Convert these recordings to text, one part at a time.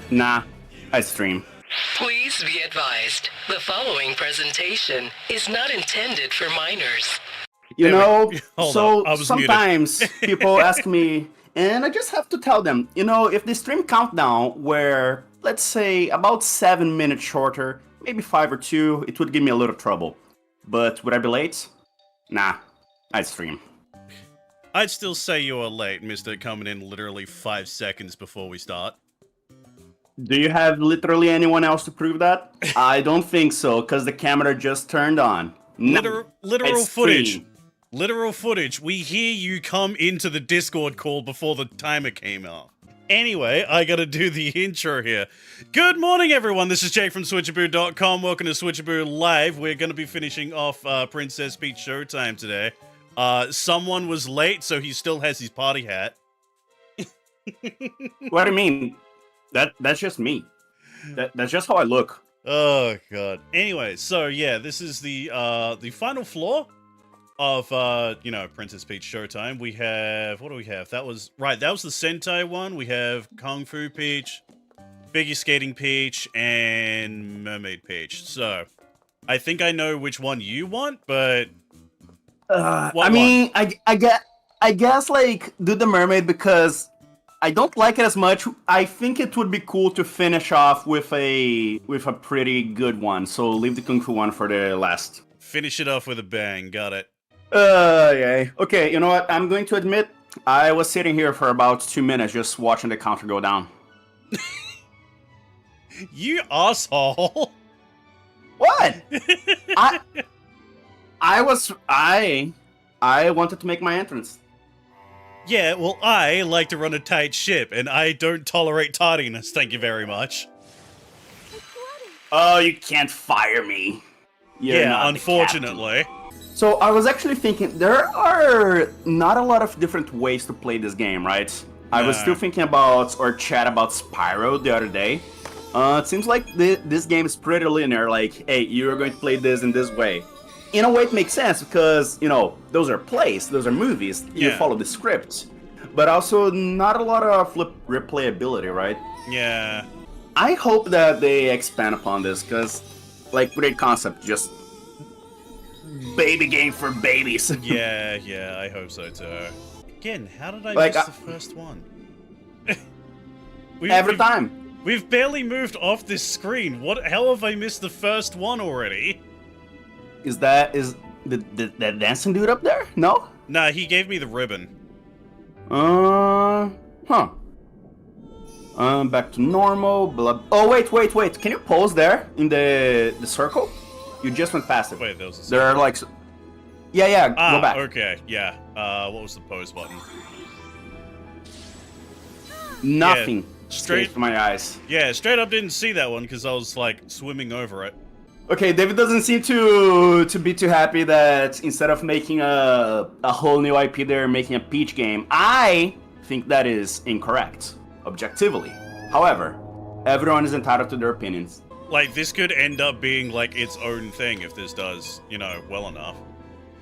Nah, I stream. Please be advised, the following presentation is not intended for minors. You know, Hold so up, I was sometimes muted. people ask me, and I just have to tell them, if the stream countdown were, let's say, about 7 minutes shorter, maybe 5 or 2, it would give me a little trouble. But would I be late? Nah, I stream. I'd still say you are late, mister, coming in literally 5 seconds before we start. Do you have literally anyone else to prove that? I don't think so, because the camera just turned on. Literal it's footage. stream. Literal footage. We hear you come into the Discord call before the timer came out. Anyway, I gotta do the intro here. Good morning, everyone. This is Jake from Switchaboo.com. Welcome to Switchaboo Live. We're gonna be finishing off Princess Peach Showtime today. Someone was late, so he still has his party hat. What do you mean? That's just me. That's just how I look. Oh god. Anyway, so yeah, this is the final floor of Princess Peach Showtime. We have, what do we have? That was the Sentai one. We have Kung Fu Peach, Figure Skating Peach, and Mermaid Peach. So I think I know which one you want, but I guess like do the mermaid because I don't like it as much. I think it would be cool to finish off with a pretty good one. So leave the Kung Fu one for the last. Finish it off with a bang. Got it. Yeah. Okay, you know what? I'm going to admit I was sitting here for about 2 minutes just watching the counter go down. You asshole. What? I wanted to make my entrance. Yeah, well, I like to run a tight ship, and I don't tolerate tardiness, thank you very much. Oh, you can't fire me. You're yeah, not the unfortunately. captain. So I was actually thinking, there are not a lot of different ways to play this game, right? I was still thinking about, or chat about Spyro the other day. It seems like this game is pretty linear, like, hey, you're going to play this in this way. In a way, it makes sense because, those are plays, those are movies, you follow the script. But also, not a lot of replayability, right? Yeah. I hope that they expand upon this, because, like, great concept, just baby game for babies. yeah, I hope so too. Again, how did I miss the first one? Every time. We've barely moved off this screen. How have I missed the first one already? Is that dancing dude up there? No? Nah, he gave me the ribbon. Back to normal, blah. Oh, wait. Can you pause there in the circle? You just went past it. Wait, there was a There are like... Yeah, go back. Okay, yeah. What was the pose button? Nothing. Yeah, straight to my eyes. Yeah, straight up didn't see that one because I was, like, swimming over it. Okay, David doesn't seem to be too happy that instead of making a whole new IP, they're making a Peach game. I think that is incorrect, objectively. However, everyone is entitled to their opinions. Like, this could end up being, like, its own thing if this does, well enough.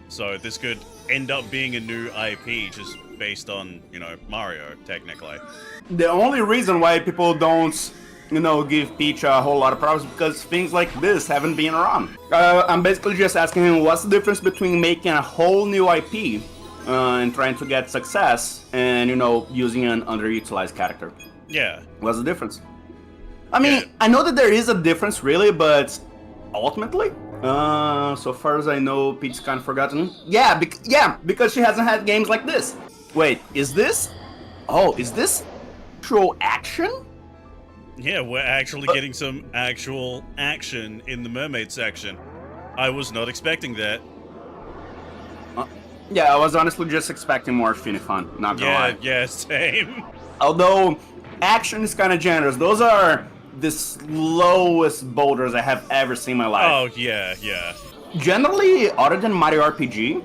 So this could end up being a new IP just based on, Mario, technically. The only reason why people don't, give Peach a whole lot of problems is because things like this haven't been around. I'm basically just asking him what's the difference between making a whole new IP and trying to get success and, using an underutilized character. Yeah. What's the difference? I mean, I know that there is a difference, really, but ultimately, so far as I know, Peach's kind of forgotten. Yeah, because she hasn't had games like this. Wait, is this? Oh, is this actual action? Yeah, we're actually getting some actual action in the mermaid section. I was not expecting that. Yeah, I was honestly just expecting more funny fun, not gonna lie. Yeah, same. Although, action is kind of generous. Those are the slowest boulders I have ever seen in my life. Oh, yeah. Generally, other than Mario RPG,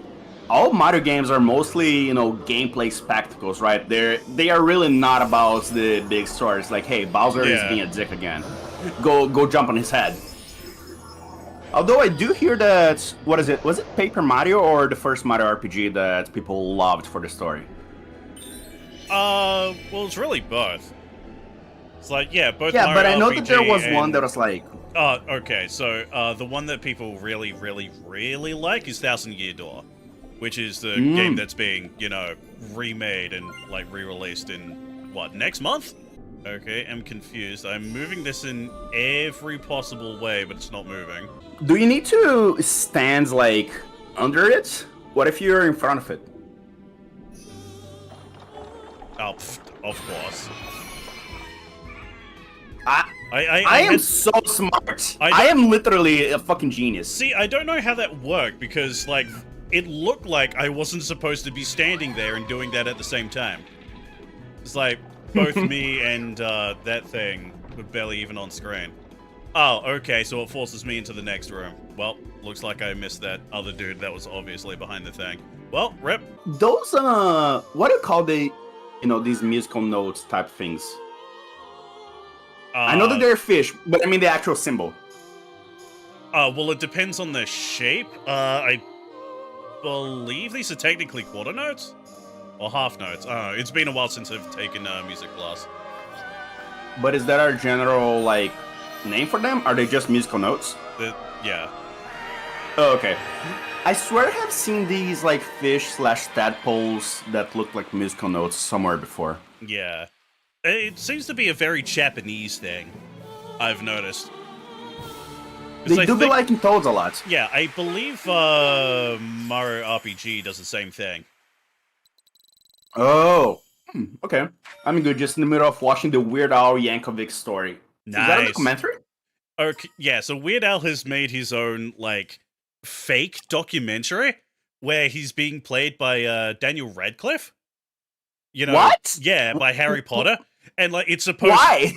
all Mario games are mostly, gameplay spectacles, right? They are really not about the big stories. Like, hey, Bowser is being a dick again. Go jump on his head. Although I do hear that, what is it? Was it Paper Mario or the first Mario RPG that people loved for the story? Well, it's really both. It's like, yeah, both Yeah, Mario but I know RPG that there was one and- that was like, Oh, okay. So the one that people really, really, really like is Thousand Year Door, which is the game that's being, remade and like re-released in what, next month? Okay, I'm confused. I'm moving this in every possible way, but it's not moving. do you need to stand like under it? What if you're in front of it? Oh, of course. I am so smart. I am literally a fucking genius. See, I don't know how that worked because, like, it looked like I wasn't supposed to be standing there and doing that at the same time. It's like both me and that thing were barely even on screen. Oh, okay, so it forces me into the next room. Well, looks like I missed that other dude that was obviously behind the thing. Well, rip. Those what do you call these musical notes type things? I know that they're fish, but I mean the actual symbol. Well, it depends on the shape. I believe these are technically quarter notes? Or half notes. I don't know. It's been a while since I've taken music class. But is that our general, like, name for them? Are they just musical notes? Yeah. Oh, okay. I swear I have seen these, like, fish/tadpoles that look like musical notes somewhere before. Yeah. It seems to be a very Japanese thing, I've noticed. They do be liking toads a lot. Yeah, I believe Mario RPG does the same thing. Oh, okay. I'm good. Just in the middle of watching the Weird Al Yankovic story. Nice. Is that a documentary? Okay, yeah, so Weird Al has made his own, like, fake documentary where he's being played by Daniel Radcliffe. What? Yeah, by Harry Potter. And, like, it's supposed... Why?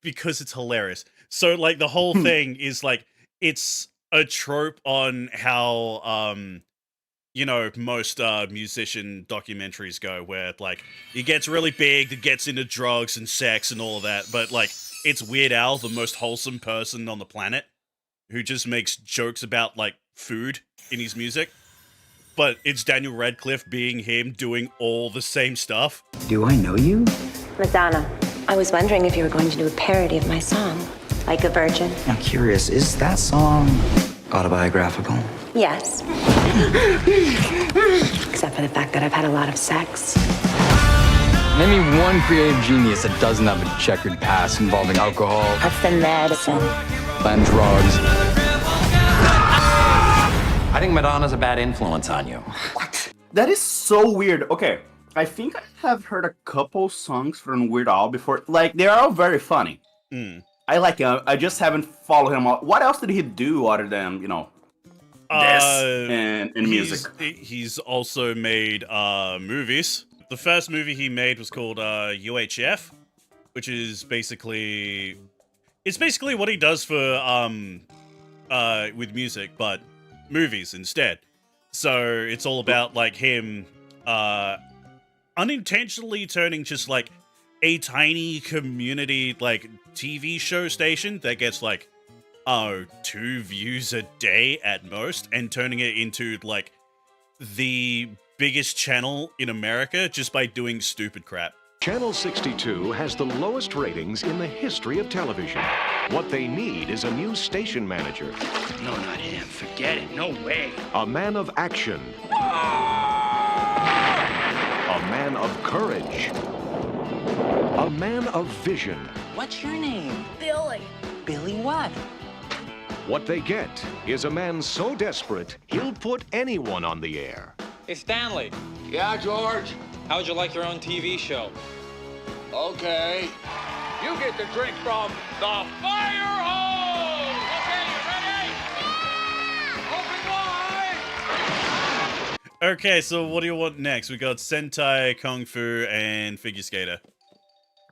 Because it's hilarious. So, like, the whole thing is, like, it's a trope on how, most musician documentaries go, where, like, he gets really big, it gets into drugs and sex and all of that, but, like, it's Weird Al, the most wholesome person on the planet, who just makes jokes about, like, food in his music. But it's Daniel Radcliffe being him doing all the same stuff. Do I know you? Madonna, I was wondering if you were going to do a parody of my song, Like a Virgin. I'm curious, is that song autobiographical? Yes. Except for the fact that I've had a lot of sex. Name me one creative genius that doesn't have a checkered past involving alcohol That's the medicine. and drugs. I think Madonna's a bad influence on you. What? That is so weird. Okay, I think I have heard a couple songs from Weird Al before. Like, they are all very funny. I like him. I just haven't followed him. What else did he do other than, this and music? He's also made movies. The first movie he made was called UHF, which is basically... It's basically what he does for with music, but movies instead. So it's all about, like, him unintentionally turning just, like, a tiny community, like, TV show station that gets, like, 2 views a day at most, and turning it into, like, the biggest channel in America just by doing stupid crap. Channel 62 has the lowest ratings in the history of television. What they need is a new station manager. No, not him. Forget it. No way. A man of action. A man of courage. A man of vision. What's your name? Billy. Billy what? What they get is a man so desperate, he'll put anyone on the air. Hey, Stanley. Yeah, George? How would you like your own TV show? Okay. You get the drink from the fire hose! Okay, you ready? Open wide! Okay, so what do you want next? We got Sentai, Kung Fu, and Figure Skater.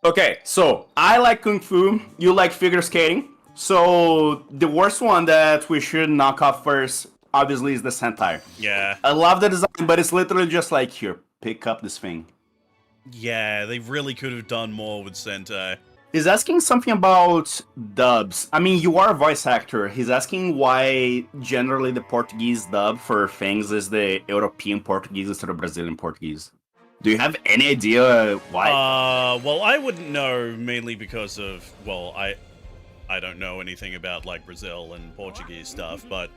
Okay, so I like Kung Fu, you like figure skating. So the worst one that we should knock off first, obviously, is the Sentai. Yeah. I love the design, but it's literally just like, here, pick up this thing. Yeah, they really could have done more with Sentai. He's asking something about dubs. I mean, you are a voice actor. He's asking why generally the Portuguese dub for things is the European Portuguese instead of Brazilian Portuguese. Do you have any idea why? Well, I wouldn't know mainly because of, well, I don't know anything about like Brazil and Portuguese stuff, but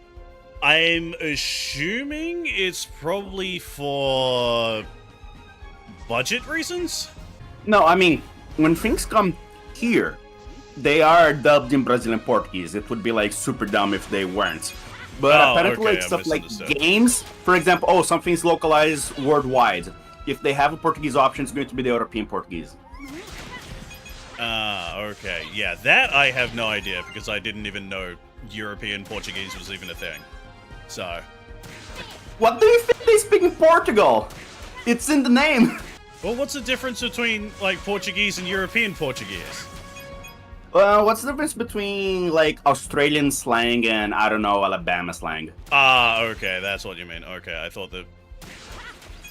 I'm assuming it's probably for budget reasons? No, I mean, when things come here, they are dubbed in Brazilian Portuguese. It would be like super dumb if they weren't. But apparently, okay, like stuff like misunderstood. games, for example, something's localized worldwide. If they have a Portuguese option, it's going to be the European Portuguese. Okay. Yeah, that I have no idea because I didn't even know European Portuguese was even a thing. So. What do you think they speak in Portugal? It's in the name. Well, what's the difference between, like, Portuguese and European Portuguese? What's the difference between, like, Australian slang and, I don't know, Alabama slang? Okay, that's what you mean. Okay, I thought that...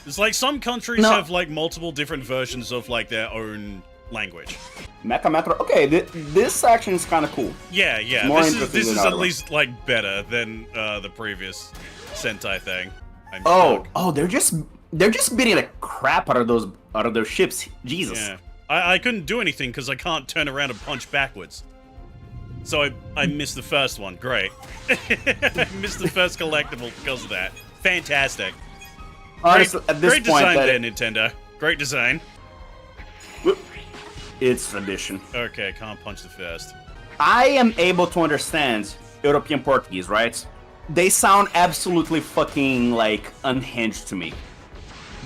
It's like some countries have, like, multiple different versions of, like, their own language. Mecha Metro. Okay, this section is kind of cool. Yeah. More This interesting is than at other least, like, better than the previous Sentai thing. I'm Oh, shocked. they're just beating the crap out of those ships. Jesus. Yeah. I couldn't do anything because I can't turn around and punch backwards. So I missed the first one. Great. I missed the first collectible because of that. Fantastic. Honestly, at this great point, design there, Nintendo. Great design. It's tradition. Okay, can't punch the first. I am able to understand European Portuguese, right? They sound absolutely fucking, like, unhinged to me.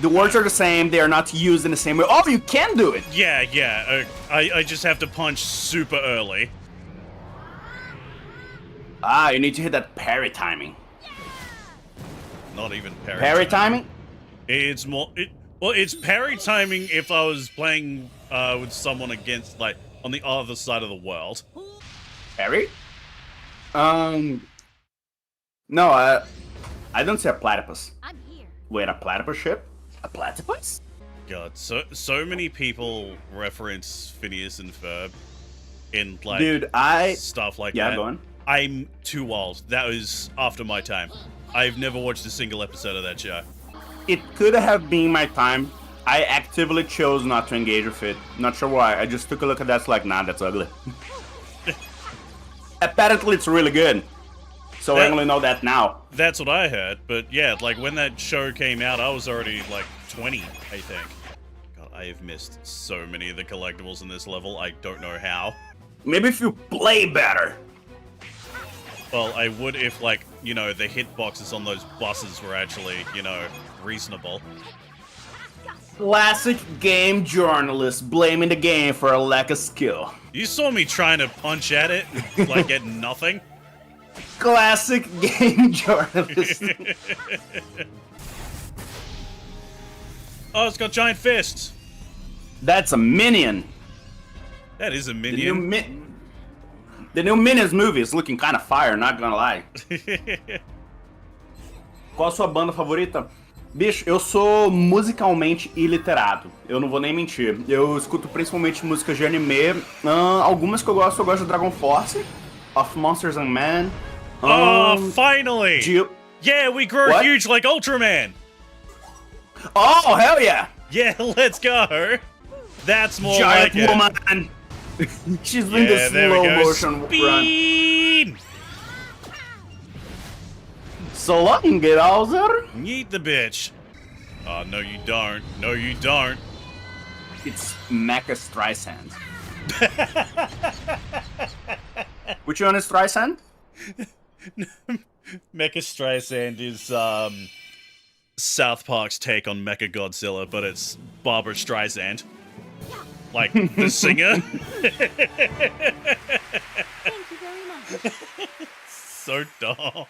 The words are the same, they are not used in the same way. Oh, you can do it! Yeah. I just have to punch super early. You need to hit that parry timing. Not even parry. Parry timing? It's more... Well, it's parry timing if I was playing with someone against, like, on the other side of the world. Parry? No, I don't see a platypus. I'm here. Wait, a platypus ship? A platypus? God, so many people reference Phineas and Ferb in, like, Dude, stuff like yeah, that. go on. I'm too old. That was after my time. I've never watched a single episode of that show. It could have been my time. I actively chose not to engage with it. Not sure why. I just took a look at that, it's like, nah, that's ugly. Apparently, it's really good. So I only know that now. That's what I heard, but yeah, like when that show came out, I was already like 20, I think. God, I have missed so many of the collectibles in this level, I don't know how. Maybe if you play better. Well, I would if, like, you know, the hitboxes on those buses were actually, you know, reasonable. Classic game journalist blaming the game for a lack of skill. You saw me trying to punch at it, like, get nothing? Classic game journalist. Oh, it's got giant fists. That's a minion. That is a minion. The new Minions movie is looking kind of fire, not gonna lie. Qual a sua banda favorita? Bicho, eu sou musicalmente iliterado. Eu não vou nem mentir. Eu escuto principalmente músicas de anime. Algumas que eu gosto de Dragon Force, of Monsters and Men. Finally! Yeah, we grow huge like Ultraman! Oh, hell yeah! Yeah, let's go! That's more Giant like woman! She's doing the slow motion Speed! run. So long, get out there. Yeet the bitch. Oh, no you don't. No you don't. It's Mecha Streisand. Which one is Streisand? Mecha Streisand is, South Park's take on Mecha Godzilla, but it's Barbara Streisand. Like, the singer. Thank you very much. So dumb.